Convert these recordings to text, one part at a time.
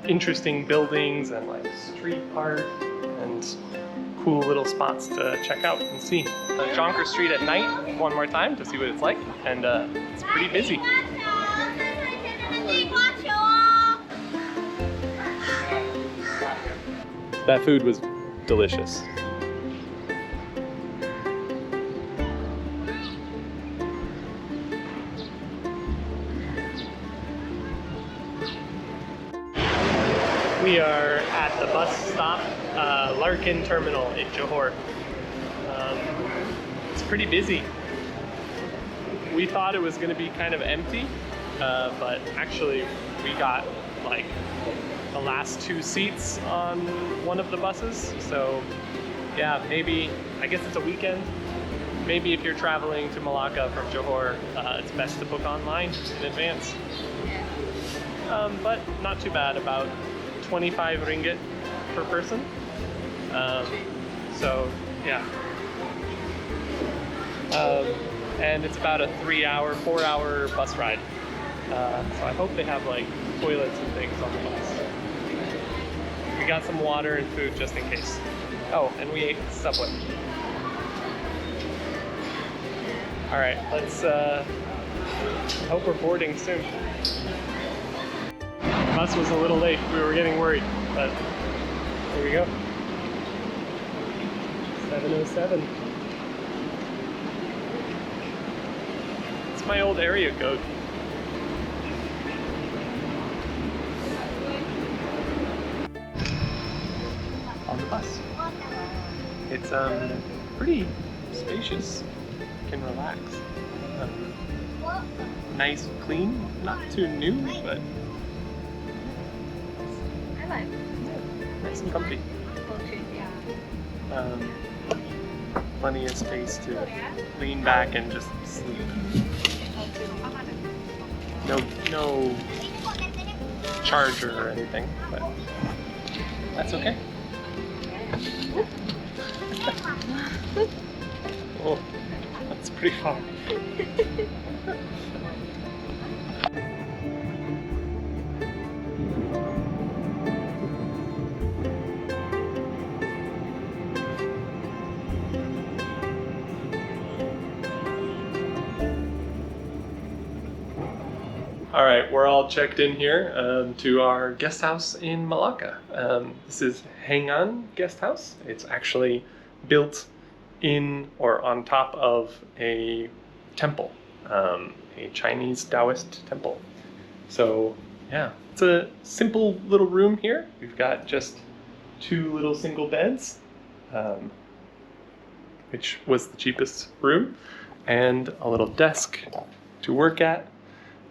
interesting buildings and like street art and cool little spots to check out and see. Jonker Street at night one more time to see what it's like, and it's pretty busy. That food was delicious. We are at the bus stop, Larkin Terminal in Johor. It's pretty busy. We thought it was going to be kind of empty, but actually we got like the last 2 seats on one of the buses. So yeah, maybe, I guess it's a weekend. Maybe if you're traveling to Malacca from Johor, it's best to book online in advance. But not too bad, about 25 ringgit per person. So yeah. And it's about a 4-hour bus ride. So I hope they have like toilets and things on the bus. We got some water and food just in case. Oh, and we ate Subway. All right, let's hope we're boarding soon. The bus was a little late. We were getting worried, but here we go. 7:07. It's my old area code. On the bus. It's pretty spacious. You can relax. Nice, clean, not too new, but I like nice and comfy. Plenty of space to lean back and just sleep. No charger or anything, but that's okay. Oh, that's pretty far. All right, we're all checked in here to our guest house in Malacca. This is Heng An Guest House. It's actually built in or on top of a temple, a Chinese Taoist temple. So yeah, it's a simple little room here. We've got just 2 little single beds, which was the cheapest room, and a little desk to work at.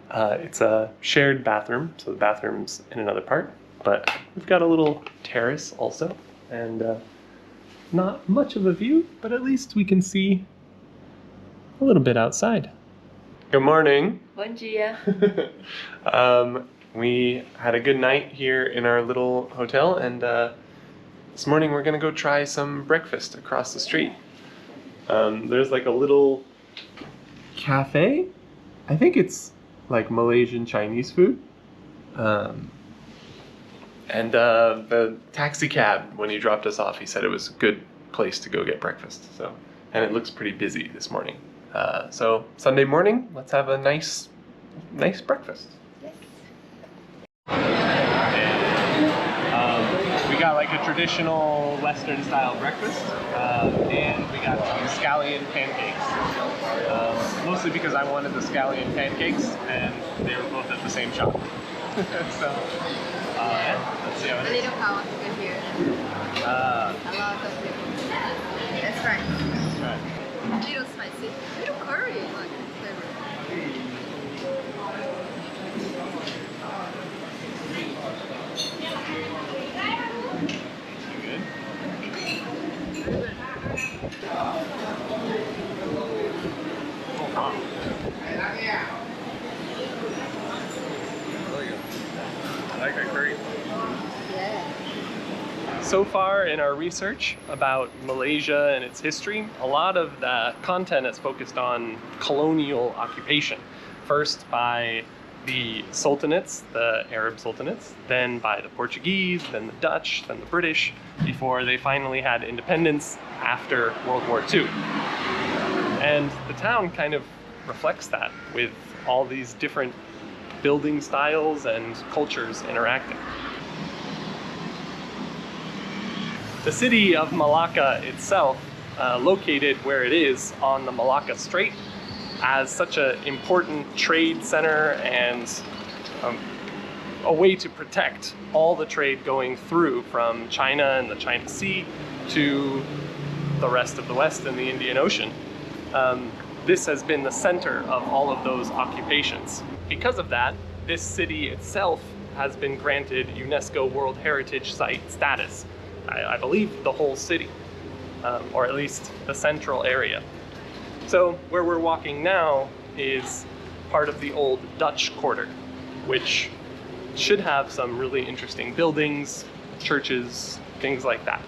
It's a shared bathroom, so the bathroom's in another part, but we've got a little terrace also, and not much of a view, but at least we can see a little bit outside. Good morning. Bom dia. We had a good night here in our little hotel, and this morning we're gonna go try some breakfast across the street. There's like a little cafe. I think it's like Malaysian Chinese food. And the taxi cab, when he dropped us off, he said it was a good place to go get breakfast. So, and it looks pretty busy this morning. So Sunday morning, let's have a nice breakfast. We got like a traditional Western style breakfast, and we got some scallion pancakes. Mostly because I wanted the scallion pancakes, and they were both at the same shop. So, yeah, let's see how it A is. little power to go here. A lot of people. That's right. That's right. A little spicy. A little curry. Like flavor. Good. I like that curry. Yeah. So far in our research about Malaysia and its history, a lot of the content is focused on colonial occupation. First by the sultanates, the Arab sultanates, then by the Portuguese, then the Dutch, then the British, before they finally had independence after World War II. And the town kind of reflects that with all these different building styles and cultures interacting. The city of Malacca itself, located where it is on the Malacca Strait, as such an important trade center and a way to protect all the trade going through from China and the China Sea to the rest of the West and the Indian Ocean. This has been the center of all of those occupations. Because of that, this city itself has been granted UNESCO World Heritage Site status. I believe the whole city, or at least the central area. So where we're walking now is part of the old Dutch Quarter, which should have some really interesting buildings, churches, things like that.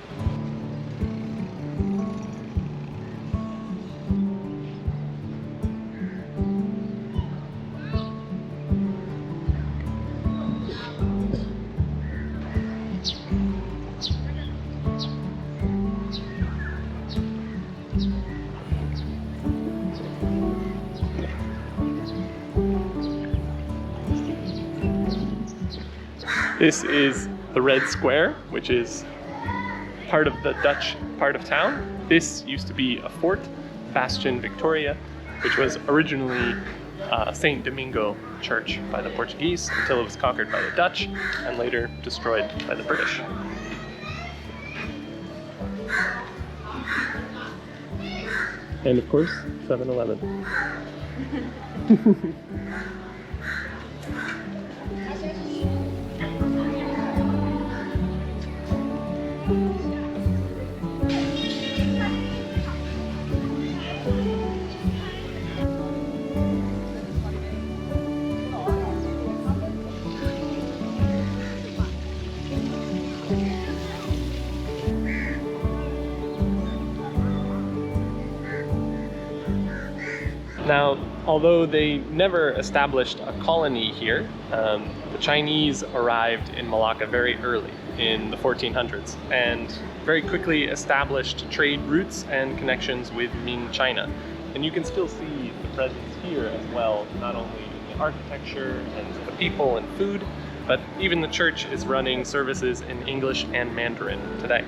This is the Red Square, which is part of the Dutch part of town. This used to be a fort, Bastion Victoria, which was originally Saint Domingo Church by the Portuguese until it was conquered by the Dutch and later destroyed by the British. And of course, 7-Eleven. Now, although they never established a colony here, the Chinese arrived in Malacca very early in the 1400s and very quickly established trade routes and connections with Ming China. And you can still see the presence here as well, not only in the architecture and the people and food, but even the church is running services in English and Mandarin today.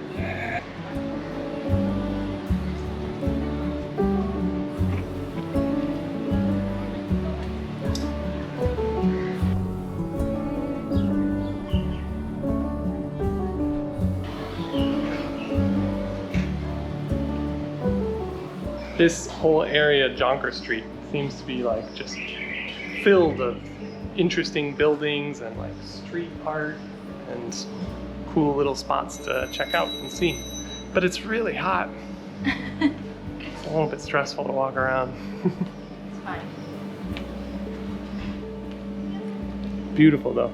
This whole area, Jonker Street, seems to be like just filled of interesting buildings and like street art and cool little spots to check out and see. But it's really hot. It's a little bit stressful to walk around. It's fine. Beautiful though.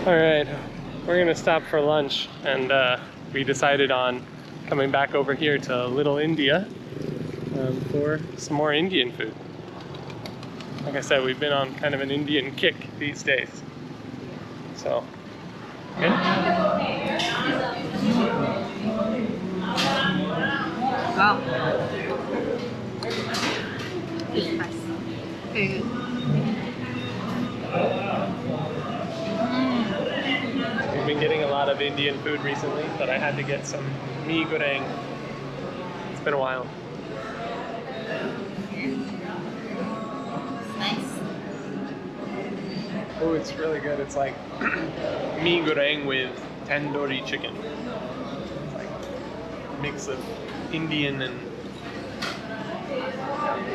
All right, we're gonna stop for lunch, and we decided on coming back over here to Little India for some more Indian food. Like I said, we've been on kind of an Indian kick these days. So, good. Wow. It's nice. Very good. We've been getting a lot of Indian food recently, but I had to get some mee goreng. It's been a while. It's nice. Oh, it's really good. It's like mee goreng with tandoori chicken. It's like mix of Indian and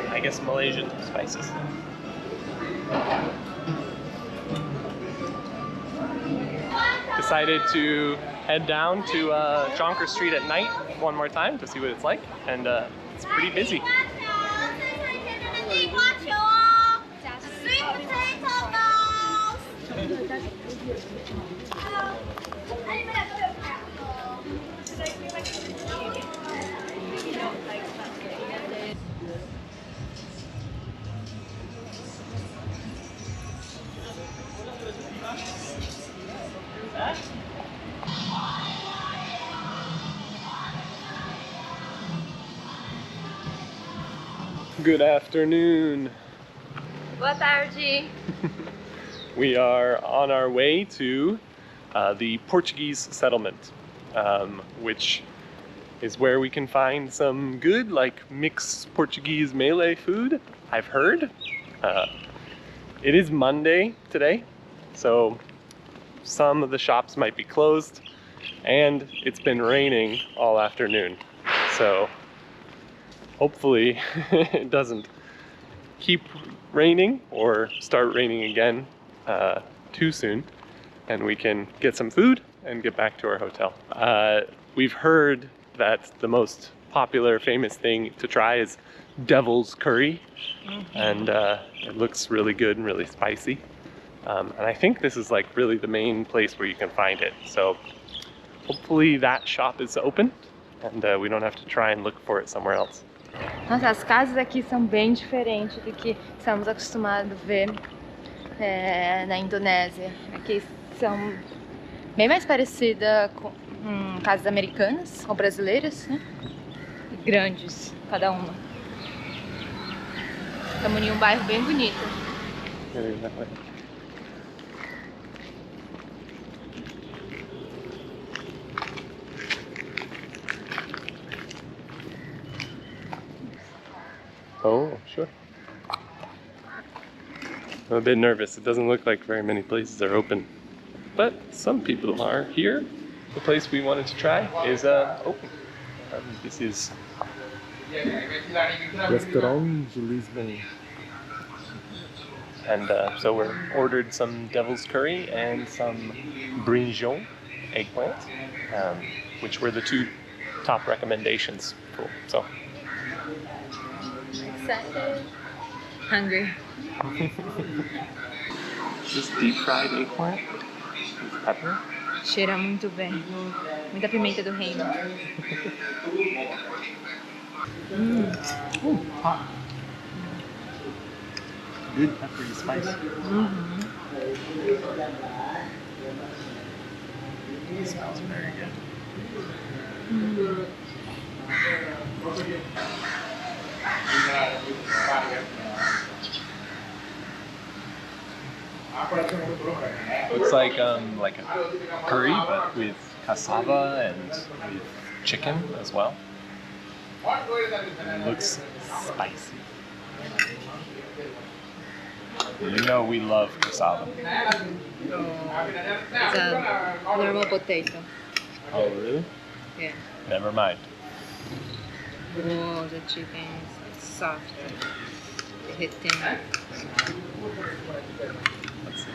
I guess Malaysian spices. Decided to head down to Jonker Street at night one more time to see what it's like, and it's pretty busy. Good afternoon. Boa tarde. We are on our way to the Portuguese settlement, which is where we can find some good, like, mixed Portuguese Malay food, I've heard. It is Monday today, so some of the shops might be closed, and it's been raining all afternoon. So hopefully it doesn't keep raining or start raining again too soon, and we can get some food and get back to our hotel. We've heard that the most popular, famous thing to try is devil's curry, and it looks really good and really spicy. And I think this is like really the main place where you can find it. So hopefully that shop is open and we don't have to try and look for it somewhere else. Nossa, as casas aqui são bem diferentes do que estamos acostumados a ver na Indonésia. Aqui são bem mais parecidas com casas americanas ou brasileiras, né? E grandes, cada uma. Estamos em um bairro bem bonito. Oh, sure. I'm a bit nervous. It doesn't look like very many places are open, but some people are here. The place we wanted to try is open. This is Restaurant de Lisbon. And so we're ordered some devil's curry and some brinjal eggplant, which were the two top recommendations. Cool. So. Excited. Hungry. This deep fried eggplant with pepper. Cheira muito bem. Muita pimenta do reino. Hot. Good peppery spice. It smells very good. Looks like a curry, but with cassava and with chicken as well. It looks spicy. You know we love cassava. It's a normal potato. Oh, really? Yeah. Never mind. Oh, the chicken is soft. Hitting. Let's see.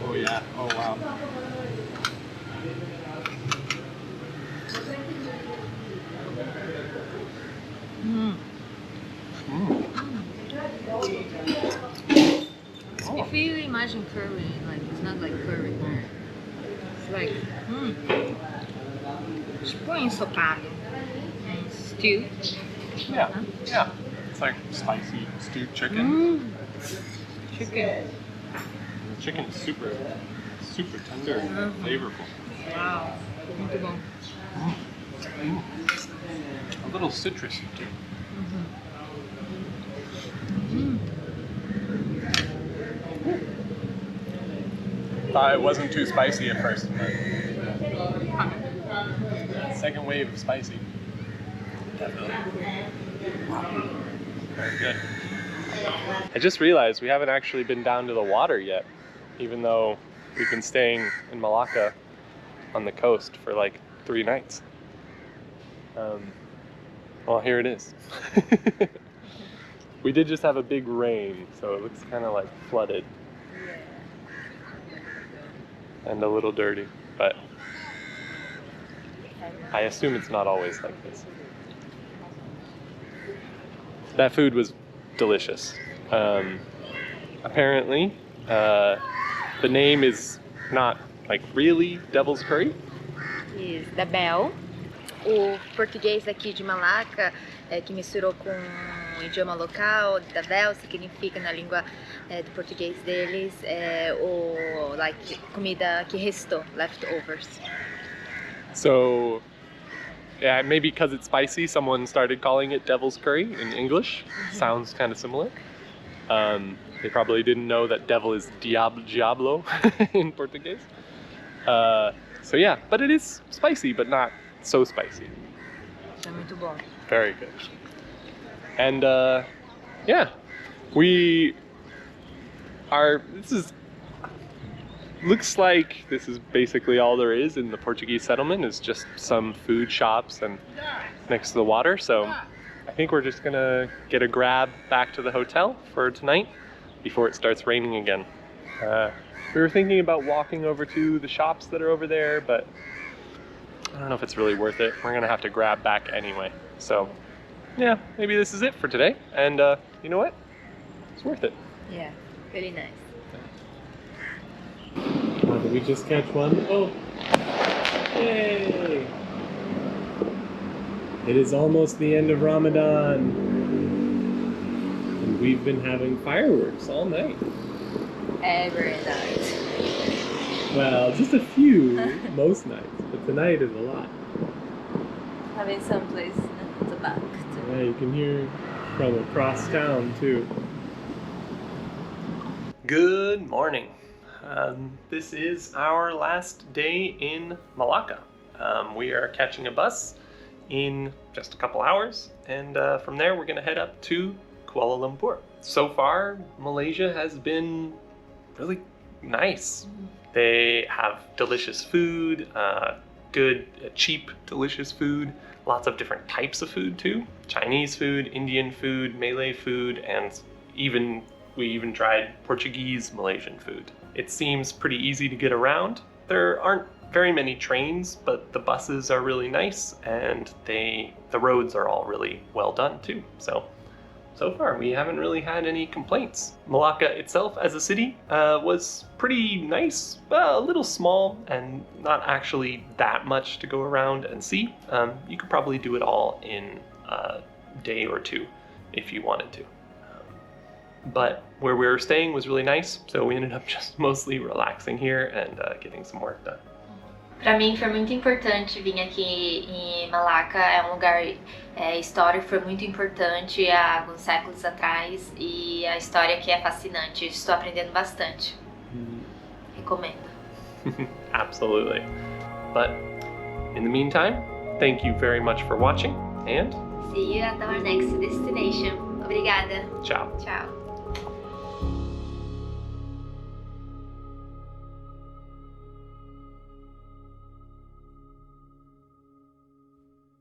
Oh yeah. Oh wow. If you imagine curry, like it's not like curry. It's like tipo ensopado. Stew. Yeah. Yeah. It's like spicy stewed chicken. Chicken. The chicken is super tender and flavorful. Wow. Muito bom. A little citrusy too. Thought it wasn't too spicy at first, but second wave of spicy. Definitely. Very good. I just realized we haven't actually been down to the water yet, even though we've been staying in Malacca on the coast for like 3 nights. Well, here it is. We did just have a big rain, so it looks kind of like flooded and a little dirty, but I assume it's not always like this. That food was delicious. Apparently, the name is not like really devil's curry. Is da Bel. O português aqui de Malaca, que misturou com o idioma local da Bel, significa na língua do português deles o like comida que restou, leftovers. So, yeah, maybe because it's spicy, someone started calling it devil's curry in English. Sounds kind of similar. They probably didn't know that devil is diablo in Portuguese. So yeah, but it is spicy, but not so spicy. É muito bom. Very good. And yeah, looks like this is basically all there is in the Portuguese settlement, is just some food shops and next to the water. So I think we're just gonna get a grab back to the hotel for tonight before it starts raining again. We were thinking about walking over to the shops that are over there, but I don't know if it's really worth it. We're gonna have to grab back anyway. So yeah, maybe this is it for today. And you know what? It's worth it. Yeah, really nice. Did we just catch one? Oh, yay! It is almost the end of Ramadan. And we've been having fireworks all night. Every night. Well, just a few most nights, but tonight is a lot. Having some place at the back too. Yeah, you can hear from across town too. Good morning. This is our last day in Malacca. We are catching a bus in just a couple hours, and from there we're going to head up to Kuala Lumpur. So far, Malaysia has been really nice. They have delicious food, good, cheap, delicious food, lots of different types of food too. Chinese food, Indian food, Malay food, and we even tried Portuguese Malaysian food. It seems pretty easy to get around. There aren't very many trains, but the buses are really nice, and the roads are all really well done too. So far, we haven't really had any complaints. Malacca itself as a city was pretty nice, a little small, and not actually that much to go around and see. You could probably do it all in a day or two if you wanted to. But where we were staying was really nice, so we ended up just mostly relaxing here and getting some work done. Para mim foi muito importante vir aqui em Malaca, é um lugar histórico, foi muito importante há alguns séculos atrás e a história aqui é fascinante, estou aprendendo bastante. Recomendo. Absolutely. But in the meantime, thank you very much for watching and see you at our next destination. Obrigada. Ciao. Tchau.